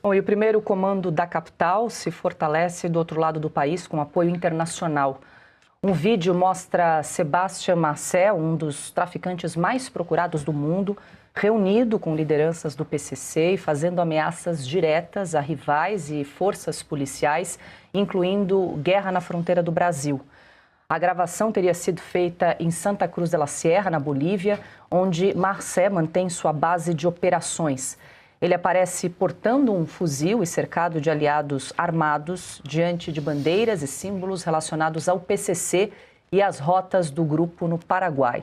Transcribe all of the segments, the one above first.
Bom, e o primeiro comando da capital se fortalece do outro lado do país com apoio internacional. Um vídeo mostra Sébastien Marcel, um dos traficantes mais procurados do mundo, reunido com lideranças do PCC e fazendo ameaças diretas a rivais e forças policiais, incluindo guerra na fronteira do Brasil. A gravação teria sido feita em Santa Cruz de la Sierra, na Bolívia, onde Marcel mantém sua base de operações. Ele aparece portando um fuzil e cercado de aliados armados diante de bandeiras e símbolos relacionados ao PCC e às rotas do grupo no Paraguai.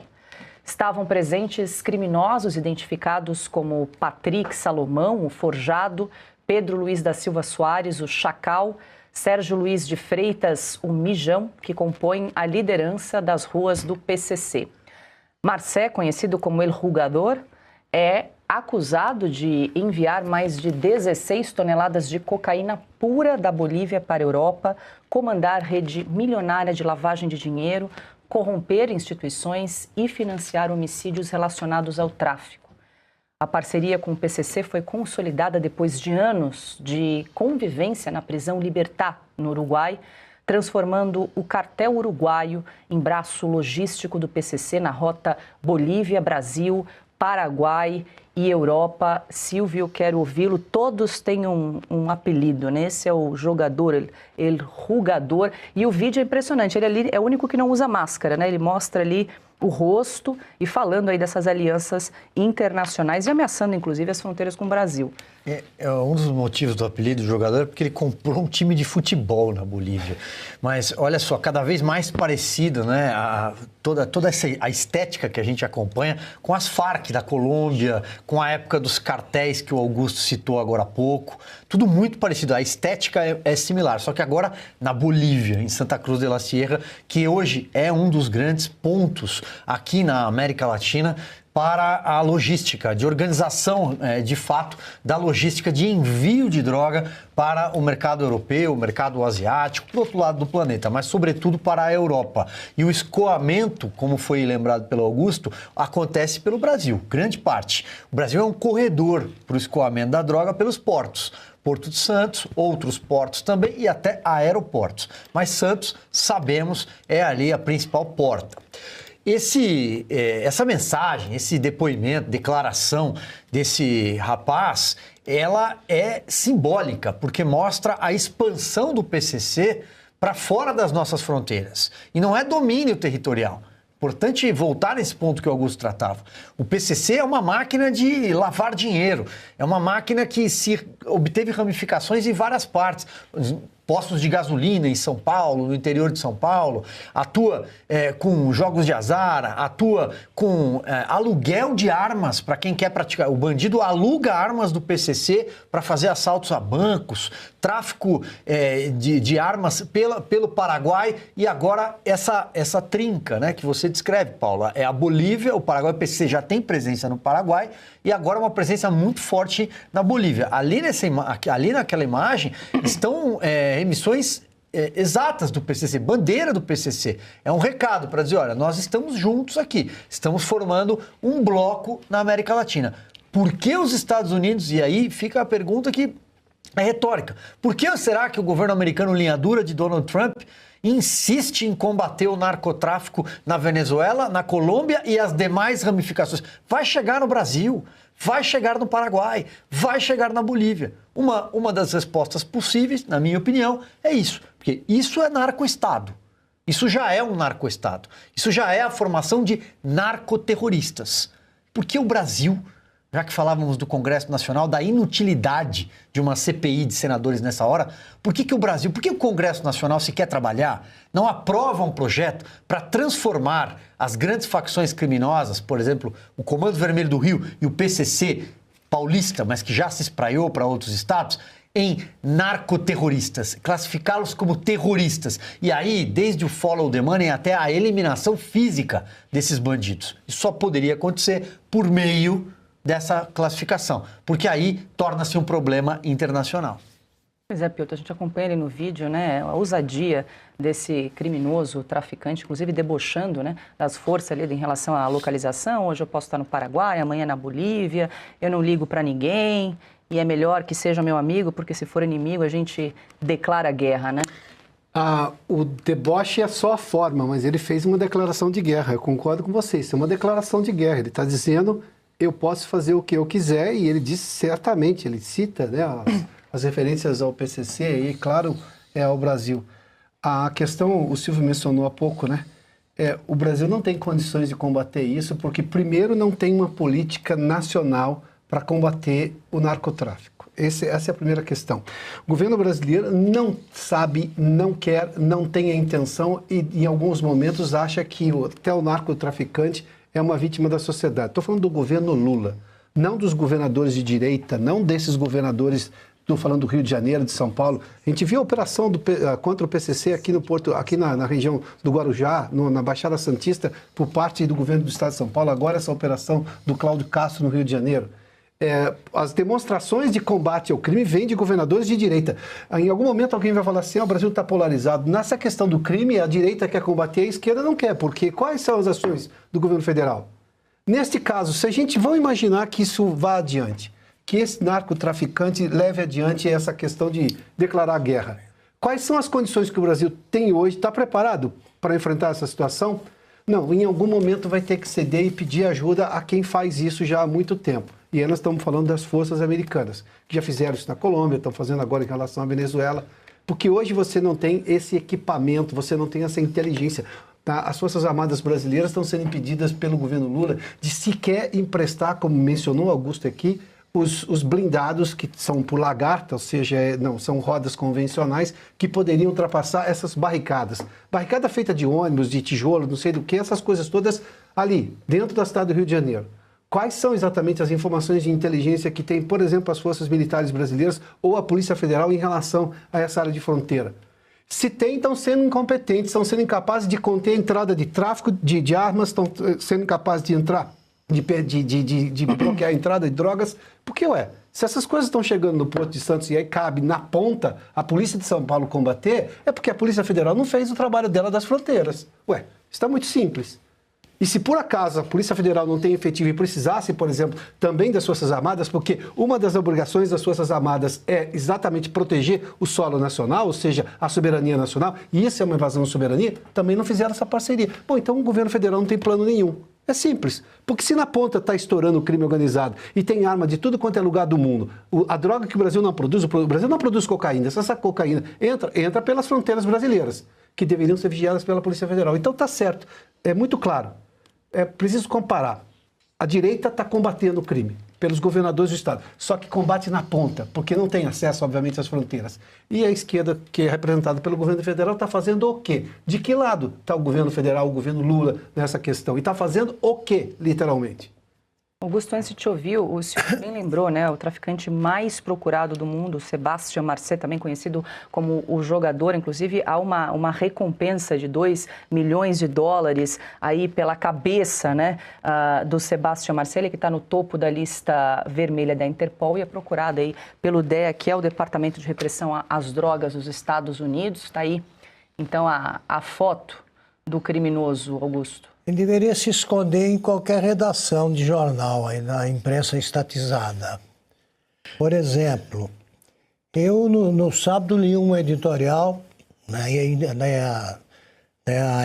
Estavam presentes criminosos identificados como Patrick Salomão, o Forjado, Pedro Luiz da Silva Soares, o Chacal, Sérgio Luiz de Freitas, o Mijão, que compõem a liderança das ruas do PCC. Marcel, conhecido como El Jugador, é acusado de enviar mais de 16 toneladas de cocaína pura da Bolívia para a Europa, comandar rede milionária de lavagem de dinheiro, corromper instituições e financiar homicídios relacionados ao tráfico. A parceria com o PCC foi consolidada depois de anos de convivência na prisão Libertad, no Uruguai, transformando o cartel uruguaio em braço logístico do PCC na rota Bolívia-Brasil, Paraguai e Europa. Silvio, quero ouvi-lo. Todos têm um apelido, né? Esse é o jogador, El Jugador. E o vídeo é impressionante. Ele ali é o único que não usa máscara, né? Ele mostra ali o rosto e falando aí dessas alianças internacionais e ameaçando, inclusive, as fronteiras com o Brasil. Um dos motivos do apelido do jogador é porque ele comprou um time de futebol na Bolívia. Mas, olha só, cada vez mais parecido, né? Toda a estética que a gente acompanha com as Farc da Colômbia, com a época dos cartéis que o Augusto citou agora há pouco. Tudo muito parecido. A estética é similar, só que agora na Bolívia, em Santa Cruz de la Sierra, que hoje é um dos grandes pontos aqui na América Latina para a logística, de organização, de fato, da logística de envio de droga para o mercado europeu, o mercado asiático, para o outro lado do planeta, mas sobretudo para a Europa. E o escoamento, como foi lembrado pelo Augusto, acontece pelo Brasil, grande parte. O Brasil é um corredor para o escoamento da droga pelos portos. Porto de Santos, outros portos também e até aeroportos. Mas Santos, sabemos, é ali a principal porta. Essa mensagem, esse depoimento, declaração desse rapaz, ela é simbólica, porque mostra a expansão do PCC para fora das nossas fronteiras. E não é domínio territorial. Importante voltar nesse ponto que o Augusto tratava. O PCC é uma máquina de lavar dinheiro, é uma máquina que se obteve ramificações em várias partes. Postos de gasolina em São Paulo, no interior de São Paulo, atua com jogos de azar, atua com aluguel de armas para quem quer praticar. O bandido aluga armas do PCC para fazer assaltos a bancos, tráfico de armas pelo Paraguai e agora essa trinca, né, que você descreve, Paula. É a Bolívia, o Paraguai, o PCC já tem presença no Paraguai e agora uma presença muito forte na Bolívia. Ali naquela imagem estão emissões exatas do PCC, bandeira do PCC. É um recado para dizer, olha, nós estamos juntos aqui, estamos formando um bloco na América Latina. Por que os Estados Unidos, e aí fica a pergunta que é retórica, por que será que o governo americano linha dura de Donald Trump insiste em combater o narcotráfico na Venezuela, na Colômbia e as demais ramificações? Vai chegar no Brasil, vai chegar no Paraguai, vai chegar na Bolívia. Uma das respostas possíveis, na minha opinião, é isso. Porque isso é narco-estado. Isso já é um narco-estado. Isso já é a formação de narcoterroristas. Porque o Brasil, já que falávamos do Congresso Nacional, da inutilidade de uma CPI de senadores nessa hora, por que o Brasil, por que o Congresso Nacional, se quer trabalhar, não aprova um projeto para transformar as grandes facções criminosas, por exemplo, o Comando Vermelho do Rio e o PCC paulista, mas que já se espraiou para outros estados, em narcoterroristas, classificá-los como terroristas. E aí, desde o follow the money até a eliminação física desses bandidos. Isso só poderia acontecer por meio dessa classificação, porque aí torna-se um problema internacional. Pois é, Piotr, a gente acompanha ali no vídeo, né, a ousadia desse criminoso traficante, inclusive debochando, né, das forças ali em relação à localização. Hoje eu posso estar no Paraguai, amanhã na Bolívia, eu não ligo para ninguém e é melhor que seja meu amigo, porque se for inimigo a gente declara guerra, né? O deboche é só a forma, mas ele fez uma declaração de guerra. Eu concordo com vocês, isso é uma declaração de guerra. Ele está dizendo, eu posso fazer o que eu quiser, e ele diz certamente, ele cita, né, as referências ao PCC e, claro, ao Brasil. A questão, o Silvio mencionou há pouco, né? O Brasil não tem condições de combater isso, porque, primeiro, não tem uma política nacional para combater o narcotráfico. Essa é a primeira questão. O governo brasileiro não sabe, não quer, não tem a intenção e, em alguns momentos, acha que até o narcotraficante é uma vítima da sociedade. Estou falando do governo Lula, não dos governadores de direita, não desses governadores. Estou falando do Rio de Janeiro, de São Paulo. A gente viu a operação contra o PCC aqui no Porto, aqui na região do Guarujá, na Baixada Santista, por parte do governo do Estado de São Paulo. Agora essa operação do Cláudio Castro no Rio de Janeiro. As demonstrações de combate ao crime vêm de governadores de direita. Em algum momento alguém vai falar assim, o Brasil está polarizado. Nessa questão do crime, a direita quer combater, a esquerda não quer. Porque quais são as ações do governo federal? Neste caso, se a gente vai imaginar que isso vá adiante, que esse narcotraficante leve adiante essa questão de declarar guerra. Quais são as condições que o Brasil tem hoje? Está preparado para enfrentar essa situação? Não, em algum momento vai ter que ceder e pedir ajuda a quem faz isso já há muito tempo. E aí nós estamos falando das forças americanas, que já fizeram isso na Colômbia, estão fazendo agora em relação à Venezuela, porque hoje você não tem esse equipamento, você não tem essa inteligência. Tá? As Forças Armadas brasileiras estão sendo impedidas pelo governo Lula de sequer emprestar, como mencionou Augusto aqui, os blindados que são por lagarta, ou seja, não, são rodas convencionais que poderiam ultrapassar essas barricadas. Barricada feita de ônibus, de tijolo, não sei do que, essas coisas todas ali, dentro da cidade do Rio de Janeiro. Quais são exatamente as informações de inteligência que tem, por exemplo, as forças militares brasileiras ou a Polícia Federal em relação a essa área de fronteira? Se tem, estão sendo incompetentes, estão sendo incapazes de conter a entrada de tráfico de armas, estão sendo incapazes de entrar, de bloquear a entrada de drogas. Porque, se essas coisas estão chegando no Porto de Santos e aí cabe na ponta a Polícia de São Paulo combater, é porque a Polícia Federal não fez o trabalho dela das fronteiras. Está muito simples. E se por acaso a Polícia Federal não tem efetivo e precisasse, por exemplo, também das Forças Armadas, porque uma das obrigações das Forças Armadas é exatamente proteger o solo nacional, ou seja, a soberania nacional, e isso é uma invasão de soberania, também não fizeram essa parceria. Bom, então o governo federal não tem plano nenhum. É simples, porque se na ponta está estourando o crime organizado e tem arma de tudo quanto é lugar do mundo, a droga que o Brasil não produz, o Brasil não produz cocaína, essa cocaína entra pelas fronteiras brasileiras, que deveriam ser vigiadas pela Polícia Federal. Então está certo, é muito claro. É preciso comparar. A direita está combatendo o crime pelos governadores do Estado, só que combate na ponta, porque não tem acesso, obviamente, às fronteiras. E a esquerda, que é representada pelo governo federal, está fazendo o quê? De que lado está o governo federal, o governo Lula nessa questão? E está fazendo o quê, literalmente? Augusto, antes de te ouvir, o senhor bem lembrou, né, o traficante mais procurado do mundo, Sebastião Marcet, também conhecido como o jogador, inclusive há uma recompensa de $2 milhões aí pela cabeça, né, do Sebastião Marcet, ele que está no topo da lista vermelha da Interpol e é procurado aí pelo DEA, que é o Departamento de Repressão às Drogas dos Estados Unidos. Está aí, então, a foto do criminoso, Augusto. Ele deveria se esconder em qualquer redação de jornal, aí na imprensa estatizada. Por exemplo, eu no sábado li um editorial, a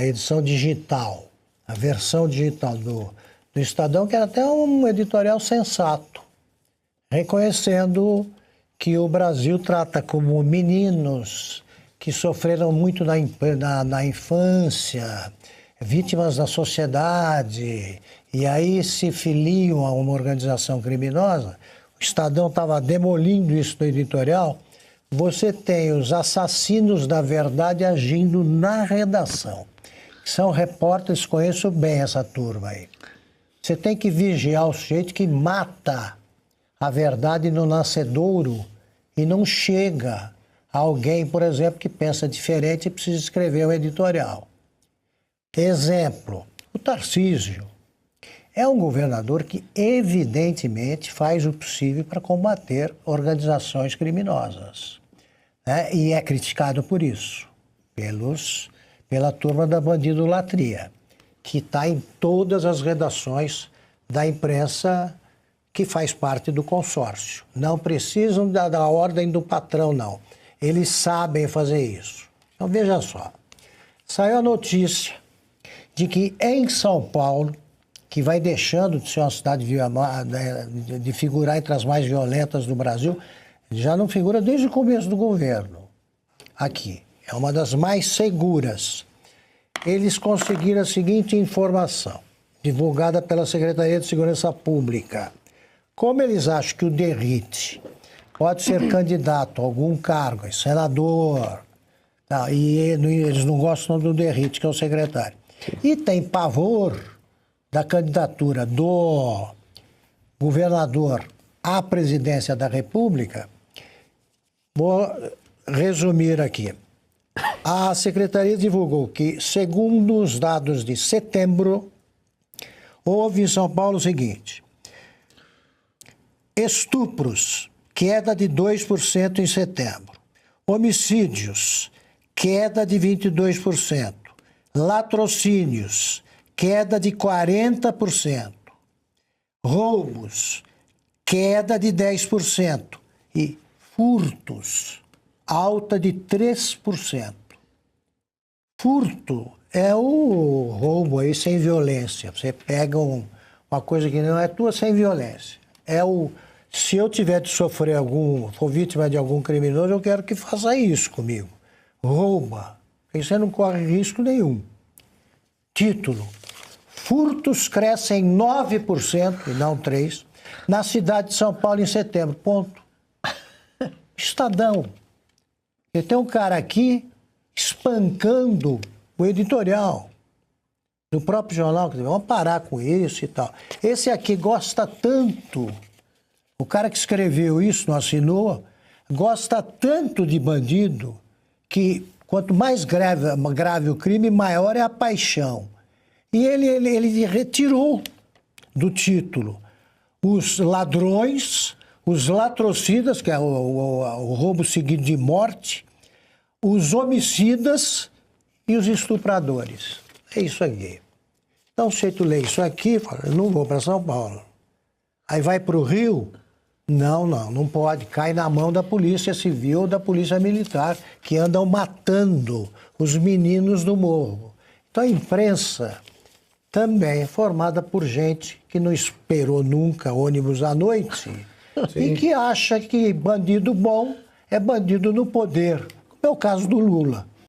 edição digital, a versão digital do Estadão, que era até um editorial sensato, reconhecendo que o Brasil trata como meninos que sofreram muito na infância, vítimas da sociedade, e aí se filiam a uma organização criminosa. O Estadão estava demolindo isso no editorial. Você tem os assassinos da verdade agindo na redação. São repórteres, conheço bem essa turma aí. Você tem que vigiar o sujeito que mata a verdade no nascedouro e não chega a alguém, por exemplo, que pensa diferente e precisa escrever um editorial. Exemplo, o Tarcísio é um governador que evidentemente faz o possível para combater organizações criminosas. né? E é criticado por isso, pela turma da bandidolatria, que está em todas as redações da imprensa que faz parte do consórcio. Não precisam da ordem do patrão, não. Eles sabem fazer isso. Então, veja só. Saiu a notícia de que em São Paulo, que vai deixando de ser uma cidade de figurar entre as mais violentas do Brasil, já não figura desde o começo do governo. Aqui. É uma das mais seguras. Eles conseguiram a seguinte informação, divulgada pela Secretaria de Segurança Pública. Como eles acham que o Derrite pode ser candidato a algum cargo, senador, e eles não gostam do Derrite, que é o secretário, e tem pavor da candidatura do governador à presidência da República, vou resumir aqui. A Secretaria divulgou que, segundo os dados de setembro, houve em São Paulo o seguinte: estupros, queda de 2% em setembro. Homicídios, queda de 22%. Latrocínios, queda de 40%. Roubos, queda de 10%. E furtos, alta de 3%. Furto é o roubo aí sem violência. Você pega uma coisa que não é tua sem violência. Se eu tiver de sofrer for vítima de algum criminoso, eu quero que faça isso comigo. Rouba. Porque você não corre risco nenhum. Título. Furtos crescem 9%, e não 3%, na cidade de São Paulo em setembro. Ponto. Estadão. E tem um cara aqui espancando o editorial do próprio jornal. Vamos parar com isso e tal. Esse aqui gosta tanto, o cara que escreveu isso, não assinou, gosta tanto de bandido que quanto mais grave o crime, maior é a paixão. E ele retirou do título os ladrões, os latrocidas, que é o roubo seguido de morte, os homicidas e os estupradores. É isso aqui. Então, se tu lê isso aqui, fala, eu não vou para São Paulo. Aí vai para o Rio? Não pode. Cai na mão da Polícia Civil ou da Polícia Militar, que andam matando os meninos do morro. Então, a imprensa também é formada por gente que não esperou nunca ônibus à noite e que acha que bandido bom é bandido no poder, como é o caso do Lula.